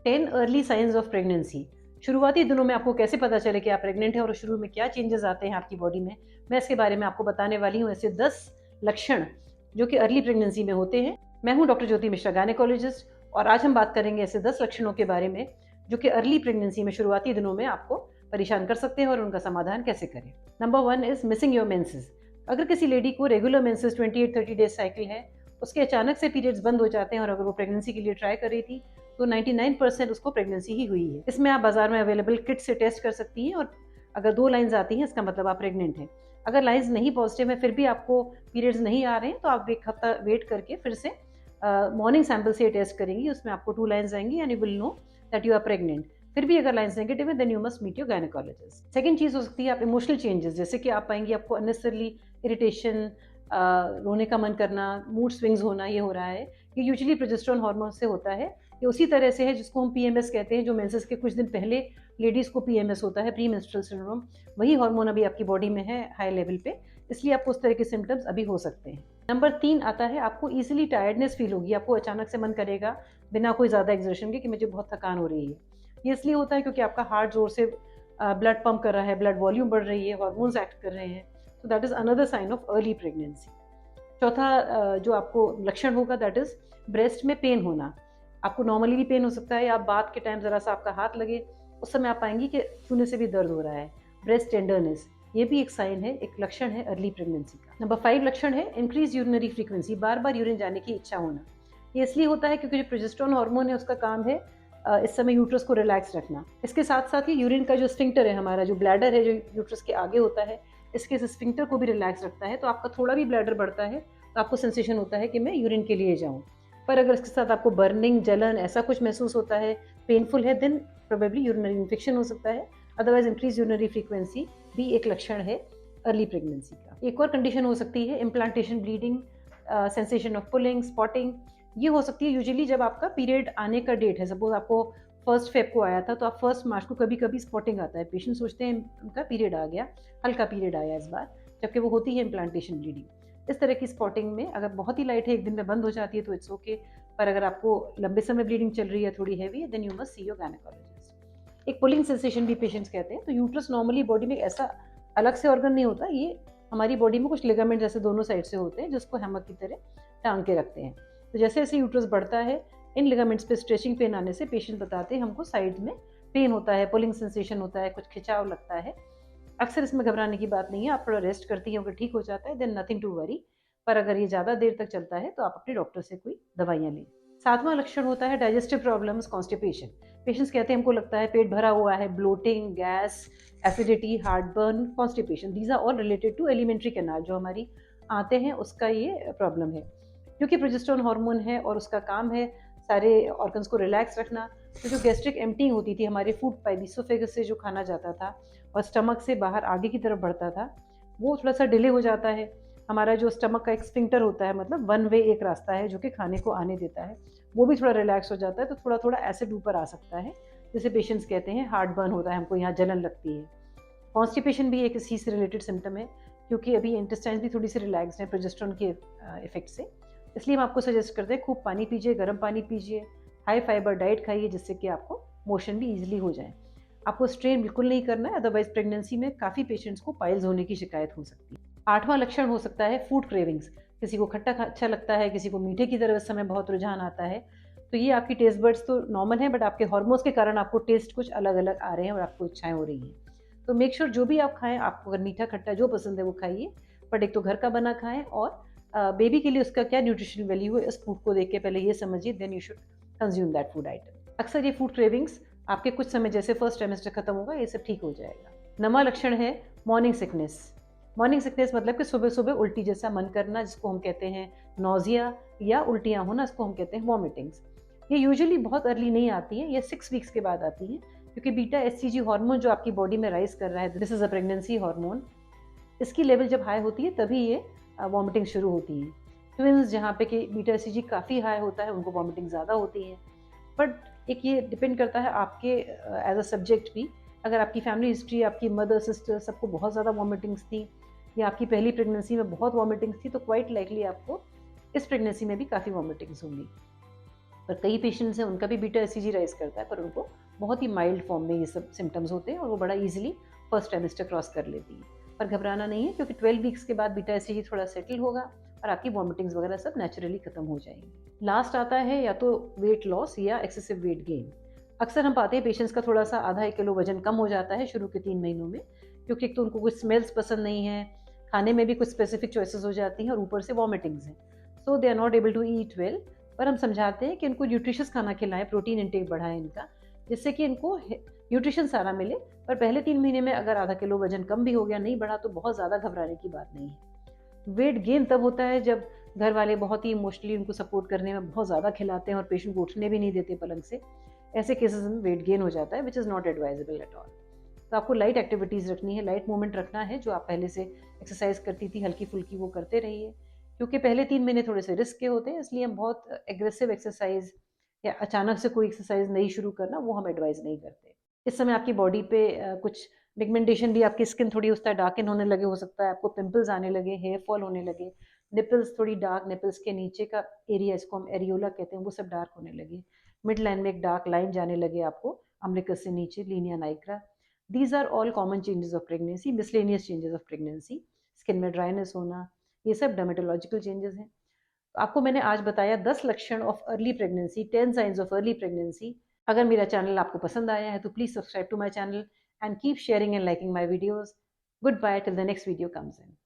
10 early signs of pregnancy. शुरुआती दिनों में आपको कैसे पता चले कि आप प्रेग्नेंट हैं और शुरू में क्या चेंजेस आते हैं आपकी बॉडी में, मैं इसके बारे में आपको बताने वाली हूँ। ऐसे 10 लक्षण जो कि अर्ली प्रेगनेंसी में होते हैं। मैं हूँ डॉक्टर ज्योति मिश्रा, गायनेकोलॉजिस्ट, और आज हम बात करेंगे ऐसे 10 लक्षणों के बारे में जो कि अर्ली प्रेगनेंसी में शुरुआती दिनों में आपको परेशान कर सकते हैं और उनका समाधान कैसे करें। Number 1 is missing your menses. अगर किसी लेडी को रेगुलर मेंसेस 28-30 डेज साइकिल है, उसके अचानक से पीरियड्स बंद हो जाते हैं और अगर वो प्रेगनेंसी के लिए ट्राई कर रही थी तो 99% उसको प्रेगनेंसी ही हुई है। इसमें आप बाजार में अवेलेबल किट से टेस्ट कर सकती हैं और अगर 2 लाइंस आती हैं इसका मतलब आप प्रेग्नेंट हैं। अगर लाइंस नहीं पॉजिटिव है फिर भी आपको पीरियड्स नहीं आ रहे हैं तो आप एक हफ्ता वेट करके फिर से मॉर्निंग सैंपल से टेस्ट करेंगी, उसमें आपको 2 लाइंस आएंगी and you will know that you are pregnant. फिर भी अगर लाइंस नेगेटिव है then you must meet your gynaecologist. Second चीज हो सकती है आप इमोशनल चेंजेस, जैसे कि आप पाएंगे आपको अननेसेसरली इरिटेशन, रोने का मन करना, मूड स्विंग्स होना, ये हो रहा है। ये यूजुअली प्रोजेस्टेरोन हार्मोन से होता है। ये उसी तरह से है जिसको हम पीएमएस कहते हैं, जो मेंसेस के कुछ दिन पहले लेडीज को पीएमएस होता है, प्री मेंस्ट्रुअल सिंड्रोम। वही हार्मोन अभी आपकी बॉडी में है हाई लेवल पे, इसलिए आपको उस तरह के सिम्टम्स अभी हो सकते हैं। नंबर 3 आता है आपको इजीली टायर्डनेस फील होगी। आपको अचानक से मन करेगा बिना कोई ज़्यादा एक्सर्शन के कि मुझे बहुत थकान हो रही है। ये इसलिए होता है क्योंकि आपका हार्ट जोर से ब्लड पंप कर रहा है, ब्लड वॉल्यूम बढ़ रही है, हार्मोन्स एक्ट कर रहे हैं। तो that is another sign of early pregnancy. चौथा जो आपको लक्षण होगा दैट इज ब्रेस्ट में पेन होना। आपको नॉर्मली भी पेन हो सकता है, या आप बात के टाइम जरा सा आपका हाथ लगे उस समय आप पाएंगी कि छूने से भी दर्द हो रहा है। ब्रेस्ट टेंडरनेस, ये भी एक साइन है, एक लक्षण है अर्ली प्रेगनेंसी का। नंबर 5 लक्षण है इंक्रीज यूरिनरी फ्रीक्वेंसी, बार बार यूरिन जाने की इच्छा होना। ये इसलिए होता है क्योंकि जो प्रोजेस्टेरोन हार्मोन है उसका काम है इस समय यूट्रस को रिलैक्स रखना। इसके साथ साथ ही यूरिन का जो स्फिंक्टर है, हमारा जो ब्लैडर है जो यूट्रस के आगे होता है, इसके स्फिंक्टर को भी रिलैक्स रखता है। तो आपका थोड़ा भी ब्लैडर बढ़ता है तो आपको सेंसेशन होता है कि मैं यूरिन के लिए जाऊं। पर अगर इसके साथ आपको बर्निंग, जलन, ऐसा कुछ महसूस होता है, पेनफुल है, देन प्रोबेबली यूरिनरी इन्फेक्शन हो सकता है। अदरवाइज इंक्रीज यूरिनरी फ्रीक्वेंसी भी एक लक्षण है अर्ली प्रेगनेंसी का। एक और कंडीशन हो सकती है implantation bleeding, sensation of pulling, spotting. ये हो सकती है यूजुअली जब आपका पीरियड आने का डेट है। सपोज आपको 1 फेब को आया था तो आप 1 मार्च को कभी कभी स्पॉटिंग आता है, पेशेंट सोचते हैं उनका पीरियड आ गया, हल्का पीरियड आया इस बार, जबकि वो होती है इम्प्लांटेशन ब्लीडिंग। इस तरह की स्पॉटिंग में अगर बहुत ही लाइट है, एक दिन में बंद हो जाती है तो इट्स ओके। पर अगर आपको लंबे समय ब्लीडिंग चल रही है, थोड़ी हैवी है, then you must see your gynaecologist. एक पुलिंग सेंसेशन भी पेशेंट्स कहते हैं। तो यूट्रस नॉर्मली बॉडी में ऐसा अलग से ऑर्गन नहीं होता, ये हमारी बॉडी में कुछ लिगामेंट जैसे दोनों साइड से होते हैं जिसको हैमक की तरह टांग के रखते हैं। तो जैसे जैसे यूट्रस बढ़ता है, इन लिगामेंट्स पे स्ट्रेचिंग पेन आने से पेशेंट बताते हैं हमको साइड में पेन होता है, पुलिंग सेंसेशन होता है, कुछ खिंचाव लगता है। अक्सर इसमें घबराने की बात नहीं है, आप थोड़ा रेस्ट करती हैं, अगर ठीक हो जाता है देन नथिंग टू वरी। पर अगर ये ज़्यादा देर तक चलता है तो आप अपने डॉक्टर से कोई दवाइयाँ लें। 7वां लक्षण होता है डाइजेस्टिव प्रॉब्लम्स, कॉन्स्टिपेशन। पेशेंट्स कहते हैं हमको लगता है पेट भरा हुआ है, bloating, gas, acidity, heartburn, constipation, these are all related to alimentary canal, जो हमारी आते हैं उसका ये प्रॉब्लम है। क्योंकि प्रोजेस्टेरोन हार्मोन है और उसका काम है सारे ऑर्गन्स को रिलैक्स रखना, तो जो गैस्ट्रिक एम्प्टिंग होती थी हमारे फूड पाइप, इसोफेगस से जो खाना जाता था और स्टमक से बाहर आगे की तरफ बढ़ता था, वो थोड़ा सा डिले हो जाता है। हमारा जो स्टमक का एक स्फिंक्टर होता है, मतलब वन वे एक रास्ता है जो कि खाने को आने देता है, वो भी थोड़ा रिलैक्स हो जाता है, तो थोड़ा थोड़ा एसिड ऊपर आ सकता है, जैसे पेशेंट्स कहते हैं हार्ट बर्न होता है, हमको यहाँ जलन लगती है। कॉन्स्टिपेशन भी एक इसी से रिलेटेड सिम्टम है, क्योंकि अभी इंटेस्टाइन्स भी थोड़ी सी रिलैक्स है प्रोजेस्टेरोन के इफेक्ट से। इसलिए हम आपको सजेस्ट करते हैं खूब पानी पीजिए, गर्म पानी पीजिए, हाई फाइबर डाइट खाइए जिससे कि आपको मोशन भी ईजिली हो जाए। आपको स्ट्रेन बिल्कुल नहीं करना है, अदरवाइज प्रेगनेंसी में काफ़ी पेशेंट्स को पाइल्स होने की शिकायत हो सकती है। 8वां लक्षण हो सकता है फूड क्रेविंग्स। किसी को खट्टा अच्छा लगता है, किसी को मीठे की तरफ इस समय बहुत रुझान आता है। तो ये आपकी टेस्ट बड्स तो नॉर्मल है, बट आपके हार्मोन्स के कारण आपको टेस्ट कुछ अलग अलग आ रहे हैं और आपको इच्छाएं हो रही हैं। तो मेक श्योर जो भी आप खाएं, आपको अगर मीठा खट्टा जो पसंद है वो खाइए, बट एक तो घर का बना खाएं, और बेबी के लिए उसका क्या न्यूट्रिशन वैल्यू है इस फूड को देख के पहले ये समझिए, then you should consume that food item. अक्सर ये फूड क्रेविंग्स आपके कुछ समय जैसे फर्स्ट ट्राइमेस्टर खत्म होगा ये सब ठीक हो जाएगा। 9वां लक्षण है मॉर्निंग सिकनेस। मॉर्निंग सिकनेस मतलब कि सुबह सुबह उल्टी जैसा मन करना, जिसको हम कहते हैं नोजिया, या उल्टियाँ होना, इसको हम कहते हैं वॉमिटिंग्स। ये यूजुअली बहुत अर्ली नहीं आती है, ये 6 वीक्स के बाद आती है, क्योंकि बीटा एससीजी हार्मोन जो आपकी बॉडी में राइज कर रहा है, this is a pregnancy hormone, इसकी लेवल जब हाई होती है तभी ये वॉमिटिंग शुरू होती है। ट्विंस जहाँ पे कि बीटा एससीजी काफ़ी हाई होता है उनको वॉमिटिंग ज़्यादा होती है। बट एक ये डिपेंड करता है आपके एज अ सब्जेक्ट भी। अगर आपकी फैमिली हिस्ट्री, आपकी मदर, सिस्टर सबको बहुत ज़्यादा वॉमिटिंग्स थी, या आपकी पहली प्रेगनेंसी में बहुत वॉमिटिंग्स थी, तो क्वाइट लाइकली आपको इस प्रेगनेंसी में भी काफ़ी वॉमिटिंग्स होंगी। पर कई पेशेंट्स हैं उनका भी बीटा एसईजी राइज करता है, पर उनको बहुत ही माइल्ड फॉर्म में ये सब सिम्टम्स होते हैं और वो बड़ा ईजिली फर्स्ट ट्राइमेस्टर क्रॉस कर लेती है। पर घबराना नहीं है, क्योंकि 12 वीक्स के बाद बीटा एसईजी थोड़ा सेटल होगा और आपकी वॉमिटिंग्स वगैरह सब नेचुरली खत्म हो जाएंगी। लास्ट आता है या तो वेट लॉस या एक्सेसिव वेट गेन। अक्सर हम पाते हैं पेशेंट्स का थोड़ा सा आधा 1 किलो वजन कम हो जाता है शुरू के 3 महीनों में, क्योंकि एक तो उनको कुछ स्मेल्स पसंद नहीं है, खाने में भी कुछ स्पेसिफिक चॉइसेस हो जाती हैं और ऊपर से वॉमिटिंग्स हैं, so they are not able to eat well. पर हम समझाते हैं कि इनको न्यूट्रिशियस खाना खिलाएं, प्रोटीन इंटेक बढ़ाएं इनका, जिससे कि इनको न्यूट्रिशन सारा मिले। पर पहले 3 महीने में अगर आधा किलो वजन कम भी हो गया, नहीं बढ़ा, तो बहुत ज़्यादा घबराने की बात नहीं है। वेट गेन तब होता है जब घर वाले बहुत ही इमोशनली उनको सपोर्ट करने में बहुत ज़्यादा खिलाते हैं और पेशेंट को उठने भी नहीं देते पलंग से। ऐसे केसेस में वेट गेन हो जाता है, which is not advisable at all. तो आपको लाइट एक्टिविटीज़ रखनी है, लाइट मूवमेंट रखना है, जो आप पहले से एक्सरसाइज करती थी हल्की फुल्की वो करते रहिए, क्योंकि पहले 3 महीने थोड़े से रिस्क के होते हैं, इसलिए हम बहुत एग्रेसिव एक्सरसाइज या अचानक से कोई एक्सरसाइज नहीं शुरू करना, वो हम एडवाइज नहीं करते। इस समय आपकी बॉडी पे कुछ पिगमेंटेशन भी, आपकी स्किन थोड़ी उस तरह डार्कन होने लगे, हो सकता है आपको पिंपल्स आने लगे, हेयर फॉल होने लगे, निपल्स थोड़ी डार्क, निपल्स के नीचे का एरिया, इसको हम एरियोला कहते हैं, वो सब डार्क होने लगे, मिड लाइन में एक डार्क लाइन जाने लगे आपको अम्बिलिकस से नीचे, linea nigra. These are all common changes of pregnancy, miscellaneous changes of pregnancy. Skin में ड्राइनेस होना, ये सब डर्मेटोलॉजिकल चेंजेस हैं। आपको मैंने आज बताया 10 लक्षण of early pregnancy, 10 signs of early pregnancy. अगर मेरा चैनल आपको पसंद आया है तो please subscribe to my channel and keep sharing and liking my videos. Goodbye till the next video comes in.